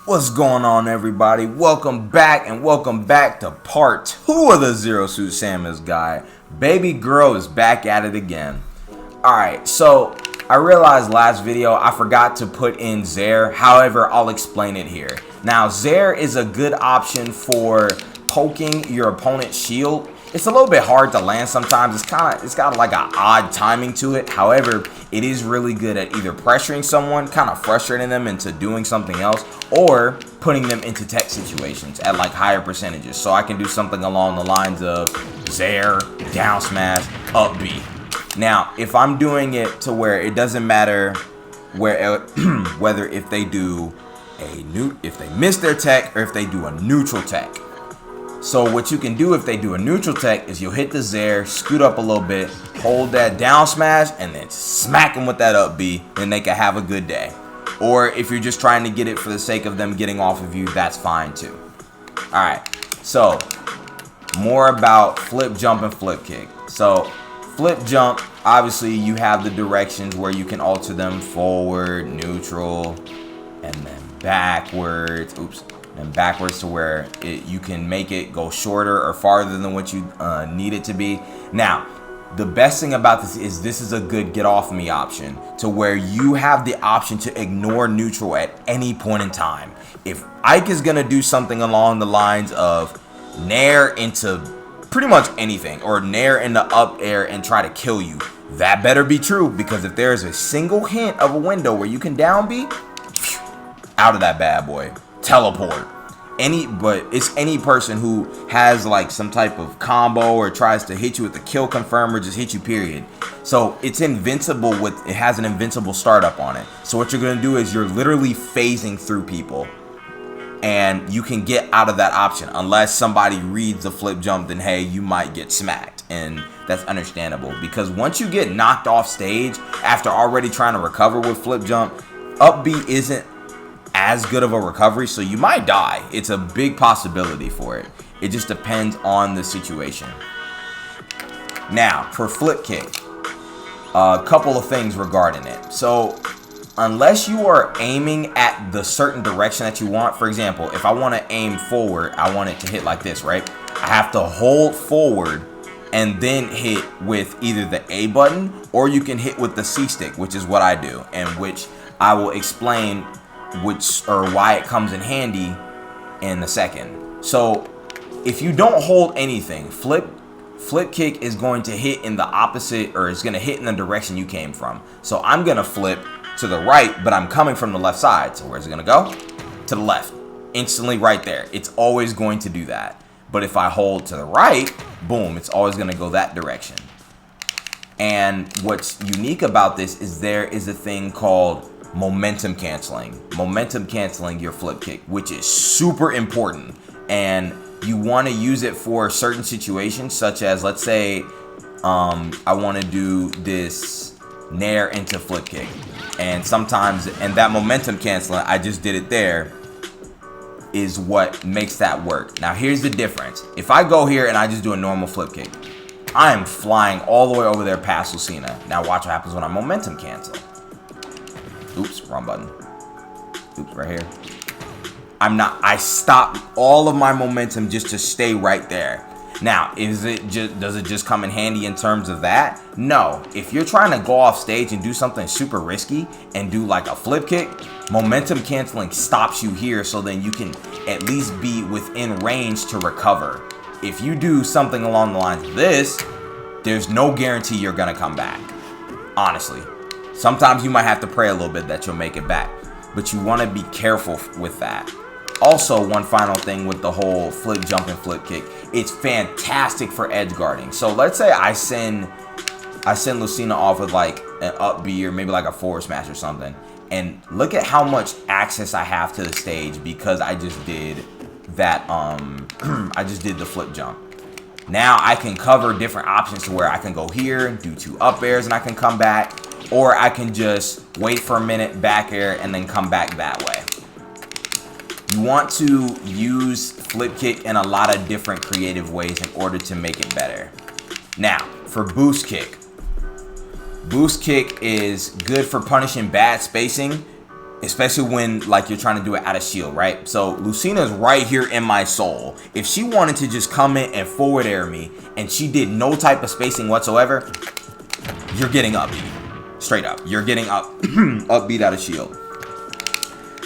What's going on, everybody? Welcome back to part 2 of the Zero Suit Samus guy. Baby girl is back at it again. Alright, so I realized last video I forgot to put in Zair. However, I'll explain it here. Now, Zair is a good option for poking your opponent's shield. It's a little bit hard to land sometimes. It's got like an odd timing to it. However, it is really good at either pressuring someone, kind of frustrating them into doing something else, or putting them into tech situations at like higher percentages. So I can do something along the lines of Zair, down smash, up B. Now, if I'm doing it to where it doesn't matter whether if they do if they miss their tech or if they do a neutral tech. So what you can do if they do a neutral tech is you'll hit the Zair, scoot up a little bit, hold that down smash, and then smack them with that up B, and they can have a good day. Or if you're just trying to get it for the sake of them getting off of you, that's fine too. Alright, so more about flip jump and flip kick. So flip jump, obviously you have the directions where you can alter them: forward, neutral, and then backwards. And backwards to where you can make it go shorter or farther than what you need it to be. Now, the best thing about this is a good get off me option to where you have the option to ignore neutral at any point in time. If Ike is gonna do something along the lines of nair into pretty much anything, or nair into up air and try to kill you, that better be true, because if there is a single hint of a window where you can down B, out of that bad boy. Teleport. But it's any person who has like some type of combo or tries to hit you with the kill confirm or just hit you, period. So it's invincible it has an invincible startup on it. So what you're gonna do is you're literally phasing through people, and you can get out of that option unless somebody reads the flip jump. Then hey, you might get smacked, and that's understandable, because once you get knocked off stage after already trying to recover with flip jump, up B isn't as good of a recovery, so you might die. It's a big possibility for it. It just depends on the situation. Now, for flip kick, a couple of things regarding it. So, unless you are aiming at the certain direction that you want, for example, if I want to aim forward, I want it to hit like this, right? I have to hold forward and then hit with either the A button, or you can hit with the C stick, which is what I do, and which I will explain why it comes in handy in a second. So if you don't hold anything, flip kick is going to hit in the opposite, or it's going to hit in the direction you came from. So I'm going to flip to the right, but I'm coming from the left side. So where's it going to go? To the left. Instantly right there. It's always going to do that. But if I hold to the right, boom, it's always going to go that direction. And what's unique about this is there is a thing called momentum canceling your flip kick, which is super important, and you want to use it for certain situations, such as, let's say I want to do this nair into flip kick, and that momentum canceling, I just did it there, is what makes that work. Now here's the difference. If I go here and I just do a normal flip kick, I am flying all the way over there past Lucina. Now watch what happens when I momentum cancel. Oops, wrong button. Oops, right here. I stop all of my momentum just to stay right there. Now, does it just come in handy in terms of that? No. If you're trying to go off stage and do something super risky and do like a flip kick, momentum canceling stops you here, so then you can at least be within range to recover. If you do something along the lines of this, there's no guarantee you're gonna come back. Honestly. Sometimes you might have to pray a little bit that you'll make it back, but you want to be careful with that. Also, one final thing with the whole flip jump and flip kick, it's fantastic for edge guarding. So let's say I send Lucina off with like an up B or maybe like a forward smash or something, and look at how much access I have to the stage because I just did that. I just did the flip jump. Now I can cover different options to where I can go here, do 2 up airs, and I can come back. Or I can just wait for a minute, back air, and then come back that way. You want to use flip kick in a lot of different creative ways in order to make it better. Now, for boost kick. Boost kick is good for punishing bad spacing Especially when like you're trying to do it out of shield, right? So Lucina's right here in my soul. If she wanted to just come in and forward air me and she did no type of spacing whatsoever, you're getting upbeat. Straight up. You're getting upbeat out of shield.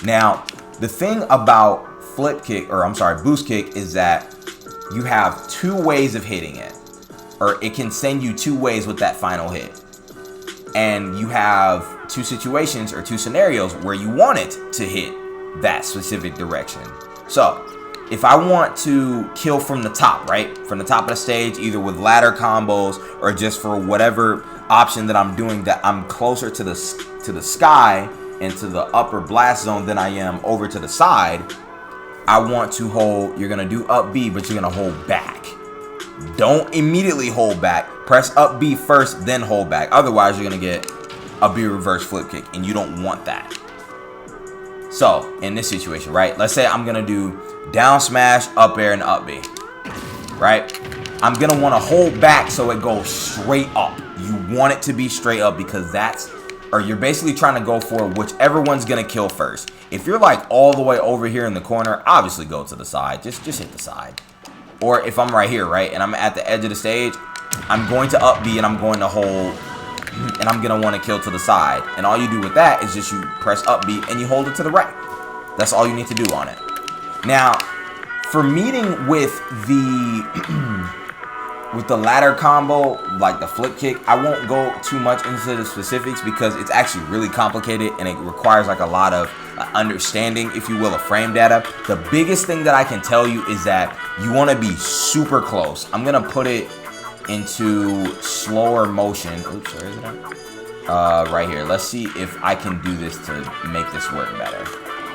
Now, the thing about boost kick is that you have 2 ways of hitting it. Or it can send you 2 ways with that final hit. And you have 2 situations or 2 scenarios where you want it to hit that specific direction. So, if I want to kill from the top, right? From the top of the stage, either with ladder combos or just for whatever option that I'm doing, that I'm closer to the sky and to the upper blast zone than I am over to the side, I want to hold, you're going to do up B, but you're going to hold back. Don't immediately hold back. Press up B first, then hold back. Otherwise, you're going to get a B reverse flip kick, and you don't want that. So, in this situation, right? Let's say I'm going to do down smash, up air, and up B. Right? I'm going to want to hold back so it goes straight up. You want it to be straight up because you're basically trying to go for whichever one's going to kill first. If you're like all the way over here in the corner, obviously go to the side. Just hit the side. Or if I'm right here, right, and I'm at the edge of the stage, I'm going to up B and I'm going to hold, and I'm going to want to kill to the side. And all you do with that is just you press up B and you hold it to the right. That's all you need to do on it. Now, for meeting with the ladder combo, like the flip kick, I won't go too much into the specifics because it's actually really complicated and it requires like a lot of understanding, if you will, of frame data. The biggest thing that I can tell you is that you want to be super close. I'm going to put it into slower motion. Oops, where is it at? Right here. Let's see if I can do this to make this work better.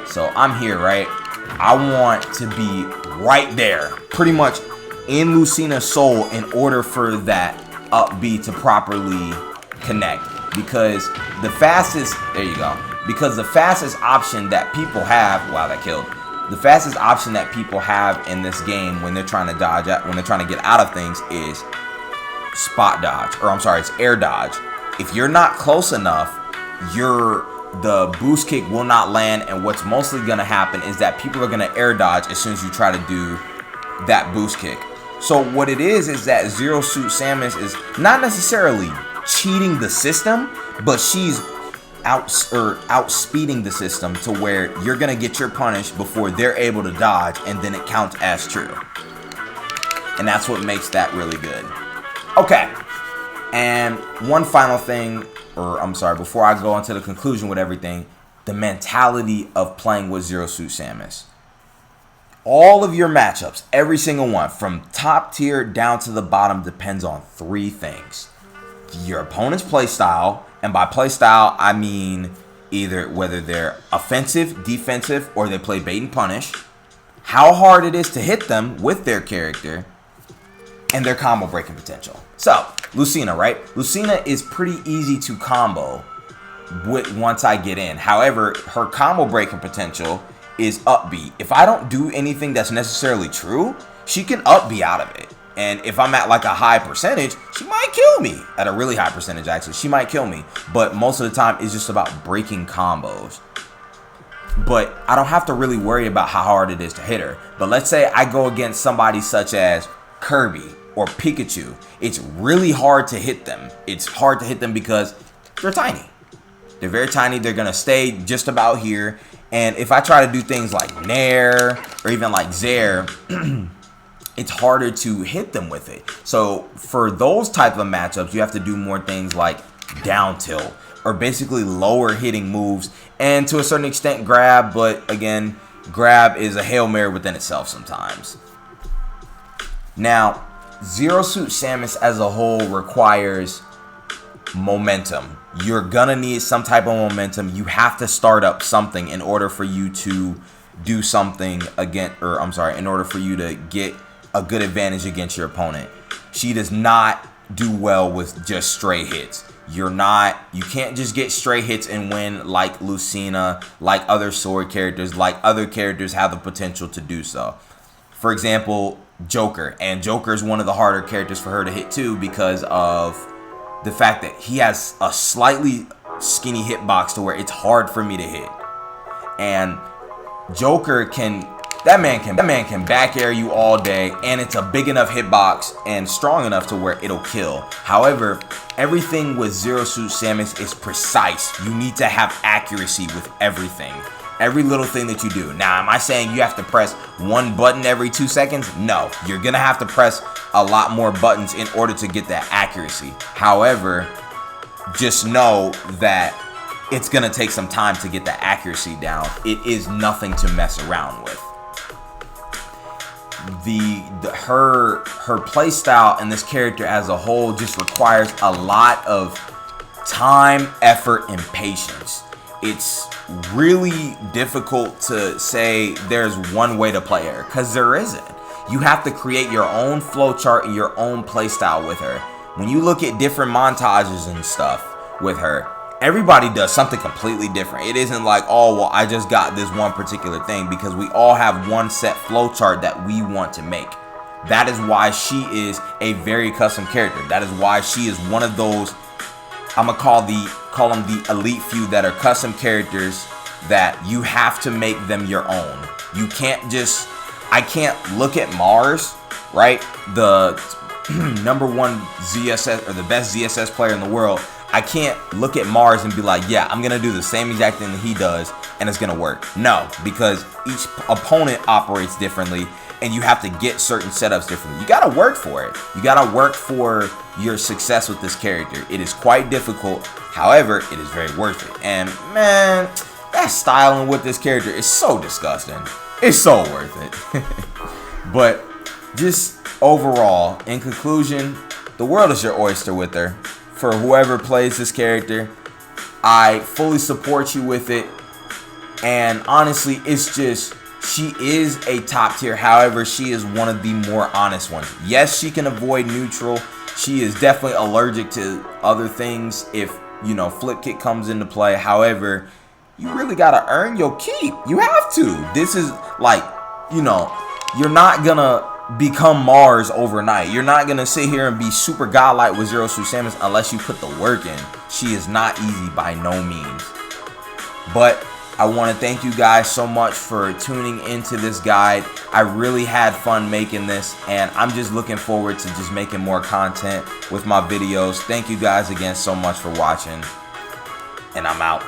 So I'm here, right? I want to be right there, pretty much in Lucina's soul in order for that up B to properly connect. Because the fastest, there you go. Because the fastest option that people have, wow, that killed. The fastest option that people have in this game when they're trying to dodge, when they're trying to get out of things is spot dodge, or I'm sorry, it's air dodge. If you're not close enough, the boost kick will not land, and what's mostly going to happen is that people are going to air dodge as soon as you try to do that boost kick. So what it is that Zero Suit Samus is not necessarily cheating the system, but she's outspeeding the system to where you're going to get your punish before they're able to dodge, and then it counts as true. And that's what makes that really good. Okay. And one final thing, or I'm sorry, before I go into the conclusion with everything, the mentality of playing with Zero Suit Samus. All of your matchups, every single one, from top tier down to the bottom, depends on 3 things. Your opponent's playstyle, and by playstyle, I mean either whether they're offensive, defensive, or they play bait and punish, how hard it is to hit them with their character, and their combo breaking potential. So, Lucina, right? Lucina is pretty easy to combo once I get in. However, her combo breaking potential is up B. If I don't do anything that's necessarily true, she can up B out of it. And if I'm at like a high percentage, she might kill me. At a really high percentage, actually. She might kill me. But most of the time, it's just about breaking combos. But I don't have to really worry about how hard it is to hit her. But let's say I go against somebody such as Kirby or Pikachu. It's really hard to hit them. It's hard to hit them because they're tiny. They're very tiny. They're going to stay just about here. And if I try to do things like Nair or even like Zair, it's harder to hit them with it. So for those type of matchups, you have to do more things like down tilt or basically lower hitting moves. And to a certain extent, grab. But again, grab is a Hail Mary within itself sometimes. Now, Zero Suit Samus as a whole requires momentum. You're gonna need some type of momentum. You have to start up something in order for you to do something in order for you to get a good advantage against your opponent. She does not do well with just stray hits. You can't just get stray hits and win like Lucina, like other sword characters, like other characters have the potential to do so. For example, Joker. And Joker is one of the harder characters for her to hit too because of the fact that he has a slightly skinny hitbox to where it's hard for me to hit. And Joker that man can back air you all day, and it's a big enough hitbox and strong enough to where it'll kill. However, everything with Zero Suit Samus is precise. You need to have accuracy with everything. Every little thing that you do. Now, am I saying you have to press one button every 2 seconds? No, you're gonna have to press a lot more buttons in order to get that accuracy. However, just know that it's gonna take some time to get the accuracy down. It is nothing to mess around with. Her play style and this character as a whole just requires a lot of time, effort, and patience. It's really difficult to say there's one way to play her, because there isn't. You have to create your own flowchart and your own play style with her. When you look at different montages and stuff with her, everybody does something completely different. It isn't like, oh, well, I just got this one particular thing, because we all have one set flowchart that we want to make. That is why she is a very custom character. That is why she is one of those, I'm gonna call them the elite few, that are custom characters that you have to make them your own. You can't just, I can't look at Mars, right? The number one ZSS, or the best ZSS player in the world. I can't look at Mars and be like, yeah, I'm gonna do the same exact thing that he does and it's gonna work. No, because each opponent operates differently, and you have to get certain setups differently. You gotta work for it. You gotta work for your success with this character. It is quite difficult. However, it is very worth it. And man, that styling with this character is so disgusting. It's so worth it. But just overall, in conclusion, the world is your oyster with her. For whoever plays this character, I fully support you with it. And honestly, it's just, she is a top tier. However, she is one of the more honest ones. Yes, she can avoid neutral. She is definitely allergic to other things if, you know, flip kick comes into play. However, you really gotta earn your keep. You have to. This is like, you know, you're not gonna become Mars overnight. You're not gonna sit here and be super godlike with Zero Suit Samus unless you put the work in. She is not easy by no means. But I want to thank you guys so much for tuning into this guide. I really had fun making this, and I'm just looking forward to just making more content with my videos. Thank you guys again so much for watching, and I'm out.